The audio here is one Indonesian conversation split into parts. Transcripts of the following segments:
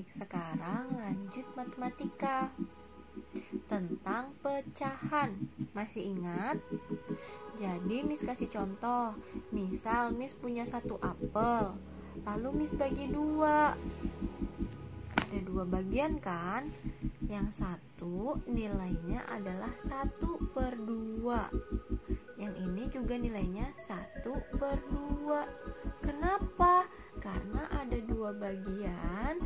Baik, sekarang lanjut matematika tentang pecahan. Masih ingat? Jadi Miss kasih contoh. Misal Miss punya 1 apel, lalu Miss bagi 2. Ada 2 bagian kan? Yang satu nilainya adalah 1/2. Yang ini juga nilainya 1/2. Kenapa? Karena ada 2 bagian,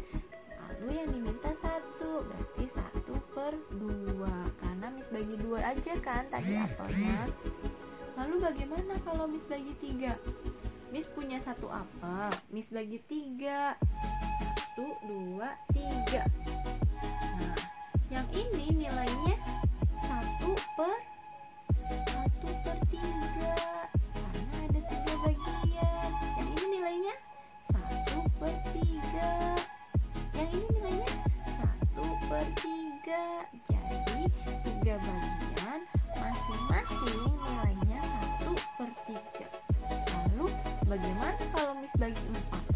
lalu yang diminta 1, berarti 1/2. Karena Miss bagi 2 aja kan tadi apelnya. Lalu bagaimana kalau Miss bagi 3? Miss punya 1 apel, Miss bagi 3. 1, 2, 3. Nah, yang ini nilainya 1/3. Karena ada 3 bagian. Yang ini nilainya 1/3. Yang ini nilainya 1/3. Jadi 3 bagian masing-masing nilainya 1/3. Lalu bagaimana kalau Miss bagi 4?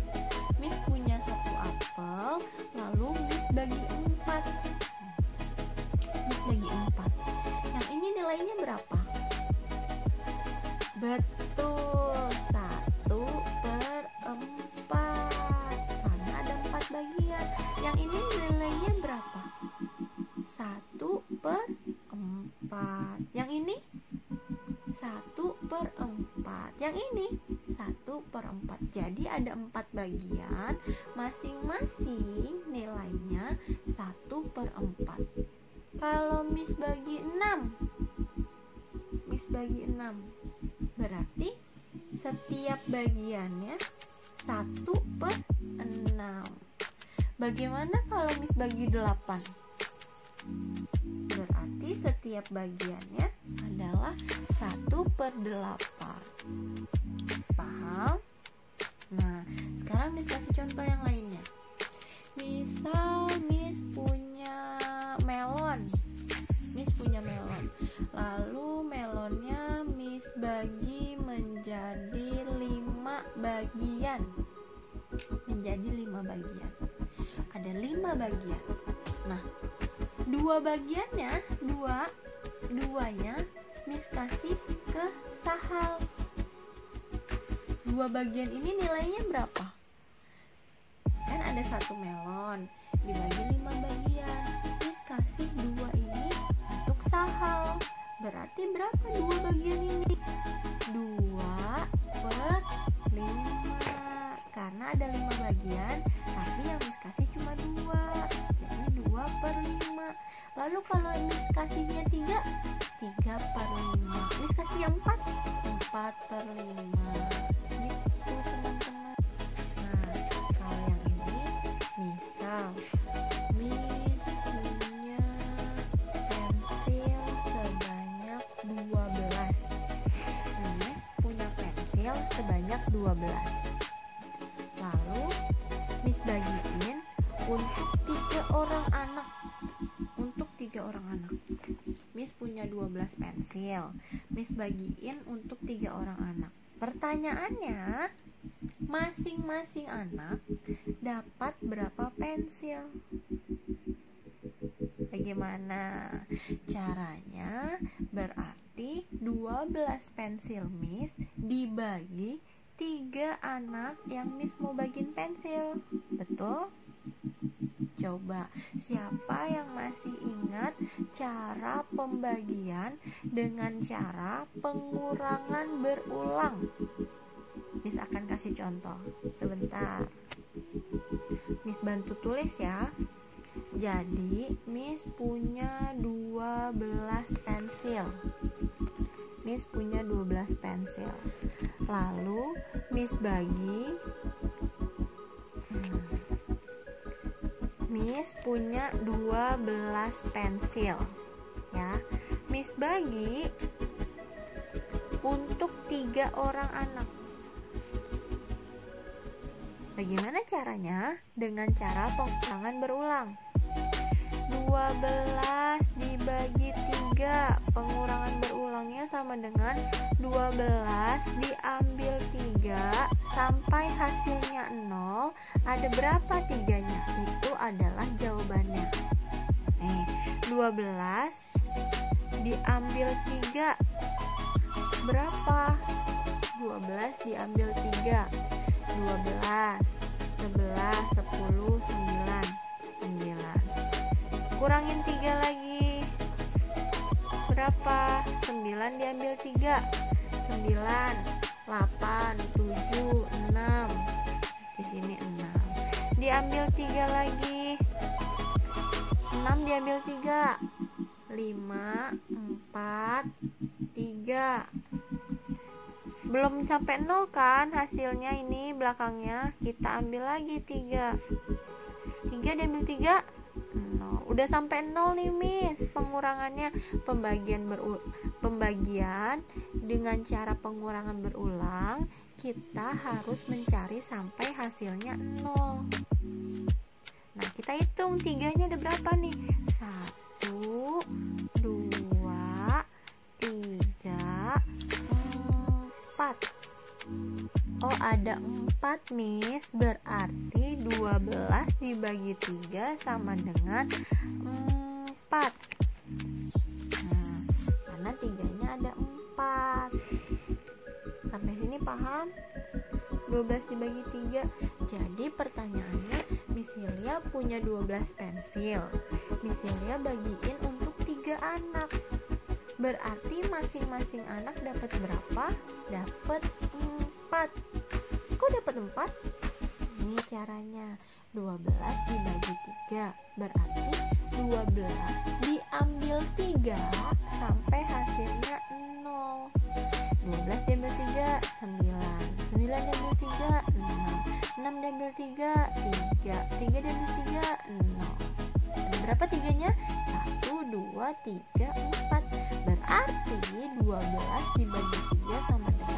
Miss punya 1 apel, lalu Miss bagi 4. Miss bagi 4. Yang ini nilainya berapa? Betul, 1/4. Karena ada 4 bagian. Yang ini nilainya berapa? 1/4. Yang ini 1/4. Yang ini 1/4. Jadi ada 4 bagian, masing-masing nilainya 1/4. Kalau Miss bagi 6, Miss bagi 6, berarti setiap bagiannya 1/6. Bagaimana kalau Miss bagi 8? Berarti setiap bagiannya adalah 1/8. Paham? Nah, sekarang Miss kasih contoh yang lainnya. Misal Miss punya melon. Miss punya melon. Lalu melonnya Miss bagi menjadi 5 bagian. Menjadi 5 bagian. Ada 5 bagian. Nah, 2 bagiannya, duanya Miss kasih ke sahal. 2 bagian ini nilainya berapa? Kan ada 1 melon dibagi 5 bagian. Miss kasih 2 ini untuk sahal. Berarti berapa 2 bagian ini? 2/5. Karena ada 5 bagian, tapi yang Miss kasih cuma 2. Jadi 2/5. Lalu kalau Miss kasihnya 3, 3/5. Miss kasih yang 4, 4/5. Gitu teman-teman. Nah, kalau yang ini, misal Miss punya pensil sebanyak 12. Miss punya pensil sebanyak 12. Lalu Miss bagiin untuk 3 orang anak. Untuk 3 orang anak. Miss punya 12 pensil. Miss bagiin untuk 3 orang anak. Pertanyaannya, masing-masing anak dapat berapa pensil? Bagaimana caranya? Berarti 12 pensil Miss dibagi 3 anak yang Miss mau bagiin pensil. Betul? Coba, siapa yang masih ingat cara pembagian dengan cara pengurangan berulang? Miss akan kasih contoh. Sebentar. Miss bantu tulis ya. Jadi, Miss punya 12 pensil. Miss punya 12 pensil. Lalu Miss bagi Miss punya 12 pensil ya. Miss bagi untuk 3 orang anak. Bagaimana caranya? Dengan cara pengurangan berulang. 12 dibagi 3. Pengurangan berulangnya sama dengan 12 diambil 3 sampai hasilnya 0. Ada berapa 3-nya? Itu ada 12 diambil 3 berapa? 12 diambil 3 12 11 10 9 kurangin 3 lagi berapa? 9 diambil 3 9 8 7 6 di sini 6 diambil 3 lagi 6 diambil 3 5 4 3 belum sampai 0 kan hasilnya, ini belakangnya kita ambil lagi 3 diambil 3 0. Udah sampai 0 nih Miss pengurangannya. Pembagian dengan cara pengurangan berulang, kita harus mencari sampai hasilnya 0. Nah, kita hitung 3-nya ada berapa nih? 1 2 3 4. Oh, ada 4 Miss. Berarti 12 dibagi 3 sama dengan 4. Nah, karena 3-nya ada 4. Sampai sini paham? 12 dibagi 3. Jadi pertanyaannya, Miss Hilya punya 12 pensil. Miss Hilya bagiin untuk 3 anak. Berarti masing-masing anak dapat berapa? Dapat 4. Kok dapat 4? Ini caranya. 12 dibagi 3. Berarti 12 diambil 3 sampai hasilnya 0. 12 diambil 3 9. 9 diambil 3 6. 6 diambil 3 3. 3 diambil 3 0. Ada berapa 3-nya? 1 2 3 4. Berarti 12 dibagi 3 sama dengan